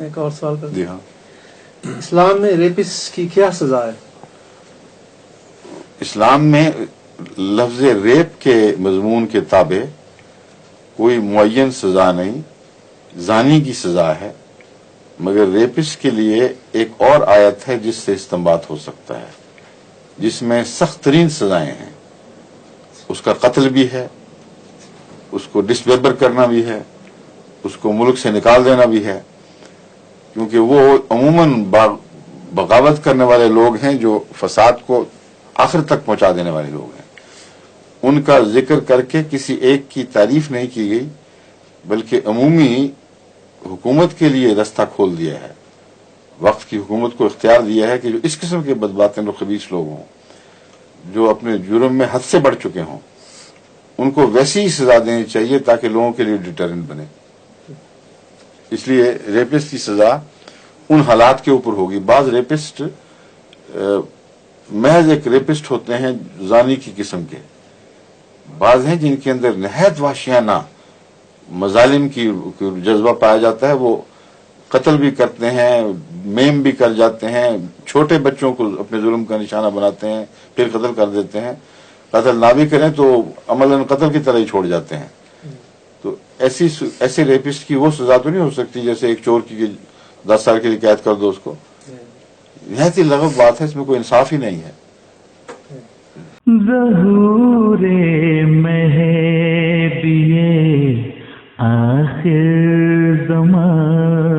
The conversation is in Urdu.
ایک اور سوال کرتا جی ہاں. ہوں. اسلام میں ریپس کی کیا سزا ہے؟ اسلام میں لفظ ریپ کے مضمون کے تابع کوئی معین سزا نہیں. زانی کی سزا ہے، مگر ریپس کے لیے ایک اور آیت ہے جس سے استنباط ہو سکتا ہے، جس میں سخت ترین سزائیں ہیں. اس کا قتل بھی ہے، اس کو ڈسمیمبر کرنا بھی ہے، اس کو ملک سے نکال دینا بھی ہے، کیونکہ وہ عموماً بغاوت کرنے والے لوگ ہیں جو فساد کو آخر تک پہنچا دینے والے لوگ ہیں. ان کا ذکر کر کے کسی ایک کی تعریف نہیں کی گئی، بلکہ عمومی حکومت کے لیے رستہ کھول دیا ہے. وقت کی حکومت کو اختیار دیا ہے کہ جو اس قسم کے بدباطن اور خبیث لوگ ہوں، جو اپنے جرم میں حد سے بڑھ چکے ہوں، ان کو ویسی ہی سزا دینی چاہیے تاکہ لوگوں کے لیے ڈیٹرنٹ بنے. اس لیے ریپسٹ کی سزا ان حالات کے اوپر ہوگی. بعض ریپسٹ محض ایک ریپسٹ ہوتے ہیں زانی کی قسم کے، بعض ہیں جن کے اندر نہایت وحشیانہ مظالم کی جذبہ پایا جاتا ہے. وہ قتل بھی کرتے ہیں، میم بھی کر جاتے ہیں، چھوٹے بچوں کو اپنے ظلم کا نشانہ بناتے ہیں، پھر قتل کر دیتے ہیں. قتل نہ بھی کریں تو عملاً قتل کی طرح ہی چھوڑ جاتے ہیں. تو ایسے ریپسٹ کی وہ سزا تو نہیں ہو سکتی جیسے ایک چور کی 10 سال کے لیے قید کر دو اس کو. نہایت ہی لغو بات ہے، اس میں کوئی انصاف ہی نہیں ہے. ظہور مہدی آخر زمان